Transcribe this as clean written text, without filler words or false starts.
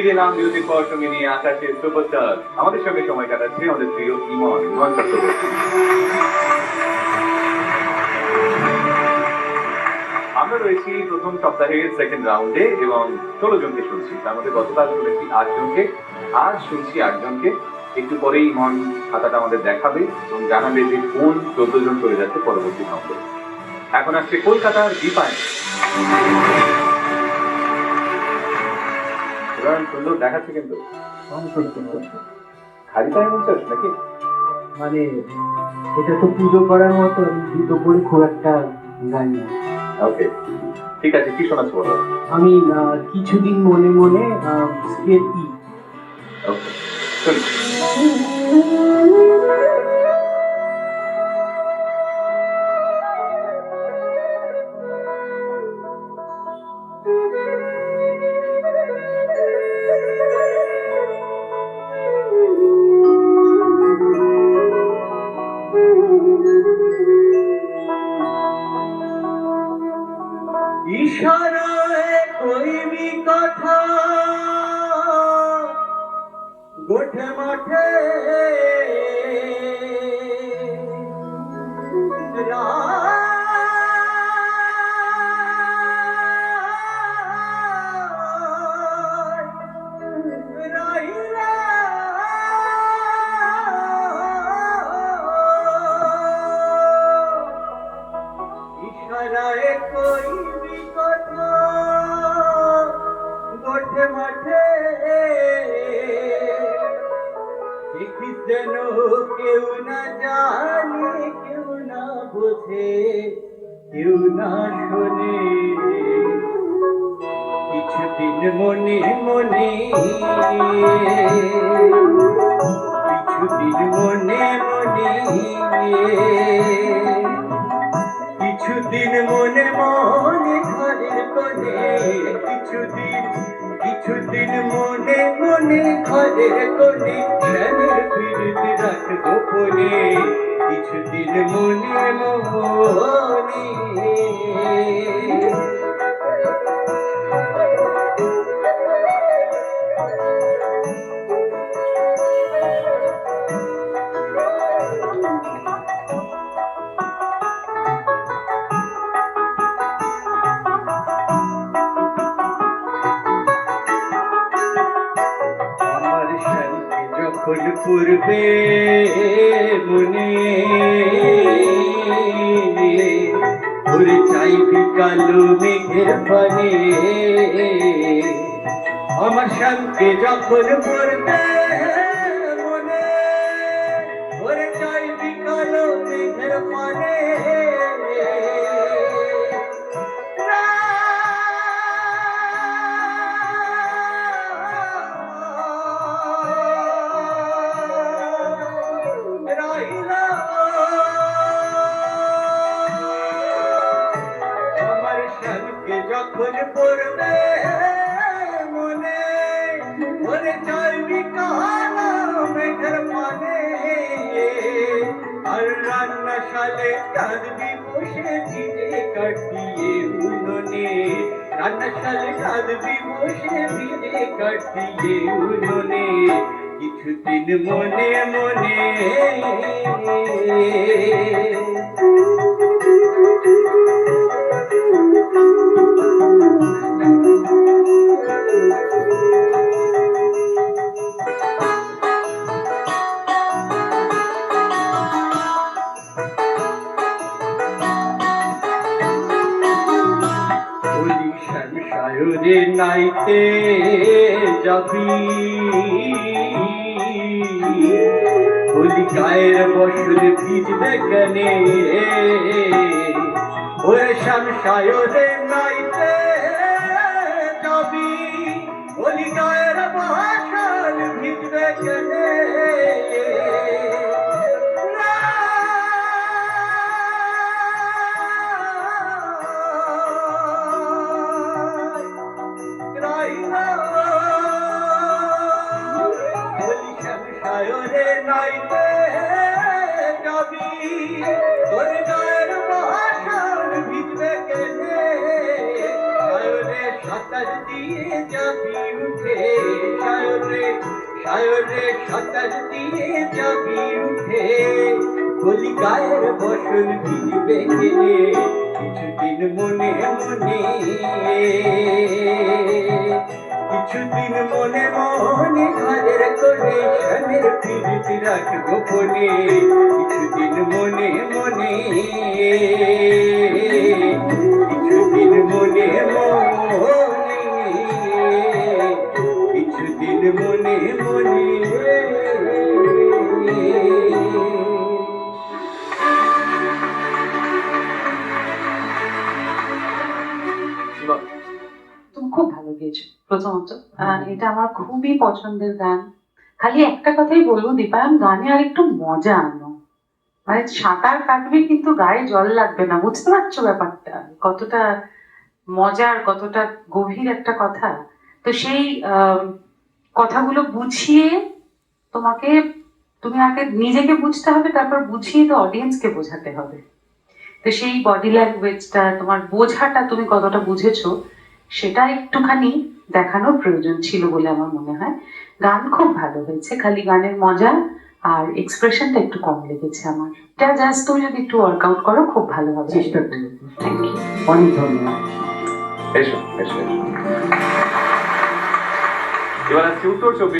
ফিরে এলাম বিরতির পর সঙ্গে নিয়ে আকাশের সুপারস্টার আমাদের সঙ্গে সময় কাটাচ্ছে আমাদের প্রিয় ইমন ইমন চক্রবর্তী। আমরা রয়েছি প্রথম সপ্তাহের সেকেন্ড রাউন্ডে এবং 16 জনকে শুনছি, তার মধ্যে গতকাল শুনেছি 8 জনকে, আজ শুনছি 8 জনকে। একটু পরেই ইমন খাতাটা আমাদের দেখাবে এবং জানাবে যে কোন 14 জন চলে যাচ্ছে পরবর্তী রাউন্ডে। এখন আসছে কলকাতার দীপায়ন। সুন্দর দেখাচ্ছে কিন্তু খালি টাইম হচ্ছে নাকি, মানে এটা তো পুজো করার মতো, আমি জুতো পরে খুব একটা গাই না। ওকে ঠিক আছে, কি শোনাচ্ছ বলো? আমি কিছুদিন মনে মনে স্কেল ই। ওকে চলি। इशाराए कोई भी कथा गोठे माठे इशाराए कोई भी कथा गोठे माठे देखी যেন কেউ না জানে, কেউ না বোঝে, কেউ না শোনে, কিছুদিন মনে মনে, কিছুদিন মনে মনে, কিছুদিন মনে মনে ঘরের কোণে, কিছুদিন মনে মনে ঘরের কোণে, প্রাণের ফিরত রাত গোপনে, কিছুদিন মনে মনে। যখন পূর্বে মনে ঘুরে চাইবি কালো মেঘের পানে, আমার শান্তি যখন পূর্বে মনে ঘুরে চাইবি কালো মেঘের পানে, যখন পড়বে মনে মনে চাইবি কালো মেঘের পানে, আর রান্নাশালে কাঁদবি বসে ভিজে কাটিয়ে উনুনে, রান্নাশালে কাঁদবি বসে ভিজে কাটিয়ে উনুনে, কিছুদিন মনে মনে। সায়রে নাইতে যাবি হোলি গায়ের বসল ভিজবে কেনে, ওরে শ্যাম সায়রে নাইতে যাবি হোলি গায়ের বসল ভিজবে কেনে, সায়রে নাইতে যাবি তোর গায়ের বসল ভিজবে কেনে, সায়রে সাঁতার দিয়ে যাবি উঠে, সায়রে সায়রে সাঁতার দিয়ে যাবি উঠে, বলি গায়ের বসন ভিজবে গেলে কিছুদিন মনে মনে, কিছুদিন মনে মনে ঘরের কোলে স্বামীর ফিরিতি রাখবো ফোনে, কিছুদিন মনে মনে, কিছুদিন মনে মনে, কিছুদিন মনে মনে। তুমি খুব ভালো গেয়েছো প্রথমত। এটা আমার খুবই পছন্দের গান। খালি একটা কথাই বলবো, দীপায়ন গানে আর একটু মজা আনো। মানে সাঁতার কাটবে কিন্তু গায়ে জল লাগবে না, বুঝতে পারছো ব্যাপারটা কতটা মজার, কতটা গভীর একটা কথা। তো সেই কথাগুলো বুঝিয়ে তোমাকে, তুমি আগে নিজেকে বুঝতে হবে, তারপর বুঝিয়ে তো অডিয়েন্সকে বোঝাতে হবে। তো সেই বডি ল্যাঙ্গুয়েজটা, তোমার বোঝাটা তুমি কতটা বুঝেছো সেটা একটুখানি দেখানোর প্রয়োজন ছিল বলে আমার মনে হয়। গান খুব ভালো হয়েছে, খালি গানের মজা আর এক্সপ্রেশনটা একটু কম লেগেছে আমার। এটা জাস্ট তুমি যদি একটু ওয়ার্কআউট করো খুব ভালো হবে। চেষ্টা করবো। Thank you. অনেক ধন্যবাদ। এসো এসো এসো। এবার আসছি উত্তর 24